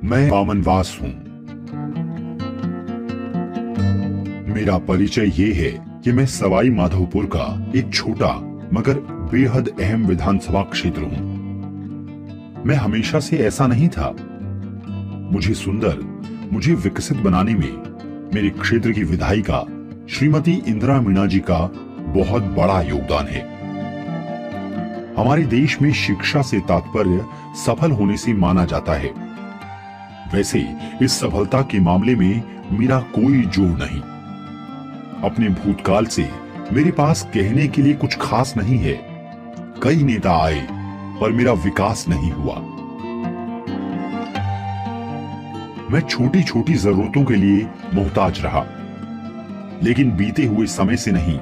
मैं बामनवास हूं। मेरा परिचय ये है कि मैं सवाई माधोपुर का एक छोटा मगर बेहद अहम विधानसभा क्षेत्र हूं। मैं हमेशा से ऐसा नहीं था। मुझे सुंदर, मुझे विकसित बनाने में मेरे क्षेत्र की विधायिका श्रीमती इंदिरा मीणा जी का बहुत बड़ा योगदान है। हमारे देश में शिक्षा से तात्पर्य सफल होने से माना जाता है। वैसे इस सफलता के मामले में मेरा कोई जोड़ नहीं। अपने भूतकाल से मेरे पास कहने के लिए कुछ खास नहीं है। कई नेता आए पर मेरा विकास नहीं हुआ। मैं छोटी छोटी जरूरतों के लिए मोहताज रहा, लेकिन बीते हुए समय से नहीं।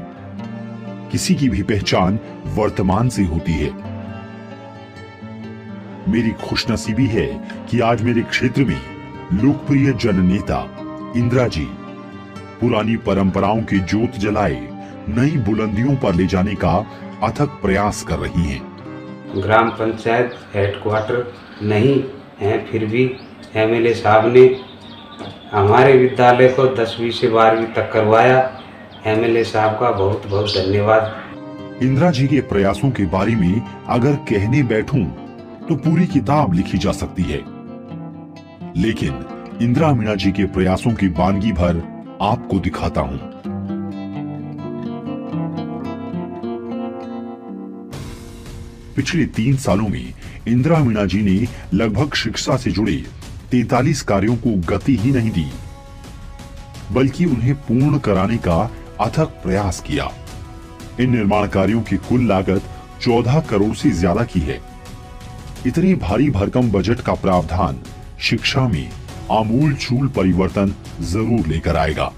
किसी की भी पहचान वर्तमान से होती है। मेरी खुशनसीबी है कि आज मेरे क्षेत्र में लोकप्रिय जननेता इंदिरा जी पुरानी परंपराओं की जोत जलाए नई बुलंदियों पर ले जाने का अथक प्रयास कर रही हैं। ग्राम पंचायत हेडक्वार्टर नहीं है, फिर भी एमएलए साहब ने हमारे विद्यालय को 10वीं से 12वीं तक करवाया। एमएलए साहब का बहुत बहुत धन्यवाद। इंदिरा जी के प्रयासों के बारे में अगर कहने बैठूं तो पूरी किताब लिखी जा सकती है, लेकिन इंदिरा मीणा जी के प्रयासों की वानगी भर आपको दिखाता हूं। पिछले 3 सालों में इंदिरा मीणा जी ने लगभग शिक्षा से जुड़े 43 कार्यों को गति ही नहीं दी, बल्कि उन्हें पूर्ण कराने का अथक प्रयास किया। इन निर्माण कार्यों की कुल लागत 14 करोड़ से ज्यादा की है। इतनी भारी भरकम बजट का प्रावधान शिक्षा में आमूल-चूल परिवर्तन जरूर लेकर आएगा।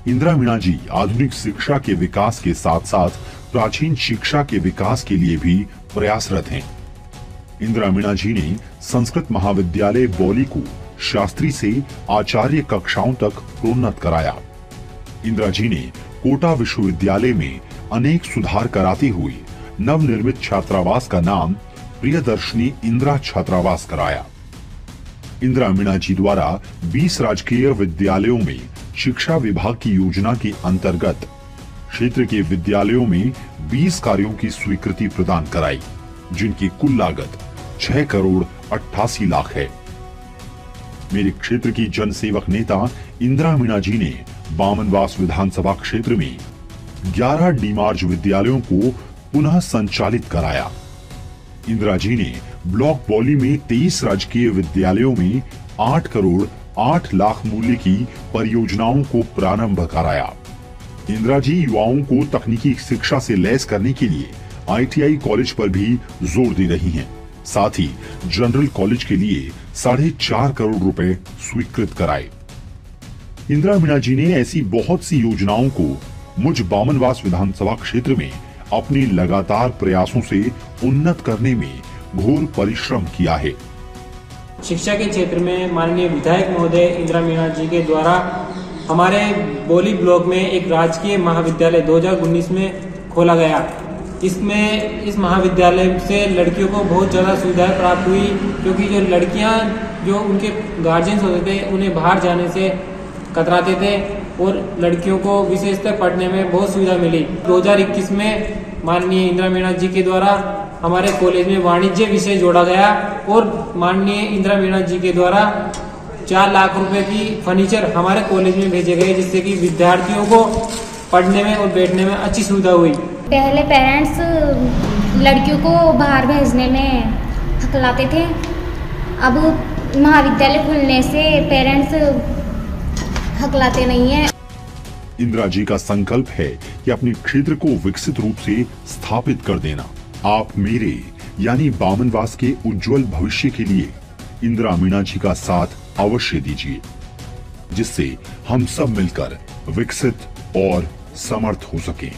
इंदिरा मीणा जी आधुनिक शिक्षा के विकास के साथ साथ प्राचीन शिक्षा के विकास के लिए भी प्रयासरत हैं। इंदिरा मीणा जी ने संस्कृत महाविद्यालय बौली को शास्त्री से आचार्य कक्षाओं तक प्रोन्नत कराया। इंदिरा जी ने कोटा विश्वविद्यालय में अनेक सुधार कराते हुए नवनिर्मित छात्रावास का नाम प्रियदर्शनी इंदिरा छात्रावास कराया। इंदिरा मीणा जी द्वारा 20 राजकीय विद्यालयों में शिक्षा विभाग की योजना के अंतर्गत क्षेत्र के विद्यालयों में 20 कार्यों की स्वीकृति प्रदान कराई, जिनकी कुल लागत 6 करोड़ 88 लाख है। मेरे क्षेत्र की जनसेवक नेता इंदिरा मीणा जी ने बामनवास विधानसभा क्षेत्र में 11 डीमार्ज विद्यालयों को पुनः संचालित कराया। इंदिरा जी ने ब्लॉक बौली में 23 राजकीय विद्यालयों में 8 करोड़ 8 लाख मूल्य की परियोजनाओं को प्रारंभ कराया। इंदिरा जी युवाओं को तकनीकी शिक्षा से लैस करने के लिए ITI कॉलेज पर भी जोर दे रही हैं। साथ ही जनरल कॉलेज के लिए 4.5 करोड़ रुपए स्वीकृत कराए। इंदिरा मीणा जी ने ऐसी बहुत सी योजनाओं को मुझ बामनवास विधानसभा क्षेत्र में अपने लगातार प्रयासों से उन्नत करने में घोर परिश्रम किया है। शिक्षा के क्षेत्र में माननीय विधायक महोदय इंदिरा मीणा जी के द्वारा हमारे बौली ब्लॉक में एक राजकीय महाविद्यालय 2019 में खोला गया। इसमें इस महाविद्यालय से लड़कियों को बहुत ज़्यादा सुविधाएं प्राप्त हुई, क्योंकि जो लड़कियां जो उनके गार्जियंस होते थे उन्हें बाहर जाने से कतराते थे और लड़कियों को विशेषकर पढ़ने में बहुत सुविधा मिली। 2021 में माननीय इंदिरा मीणा जी के द्वारा हमारे कॉलेज में वाणिज्य विषय जोड़ा गया और माननीय इंदिरा मीणा जी के द्वारा 4 लाख रुपए की फर्नीचर हमारे कॉलेज में भेजे गए, जिससे कि विद्यार्थियों को पढ़ने में और बैठने में अच्छी सुविधा हुई। पहले पेरेंट्स लड़कियों को बाहर भेजने में हकलाते थे। अब महाविद्यालय खुलने से पेरेंट्स हकलाते नहीं है। इंदिरा जी का संकल्प है कि अपने क्षेत्र को विकसित रूप से स्थापित कर देना। आप मेरे यानी बामनवास के उज्जवल भविष्य के लिए इंदिरा मीणा जी का साथ अवश्य दीजिए, जिससे हम सब मिलकर विकसित और समर्थ हो सकें।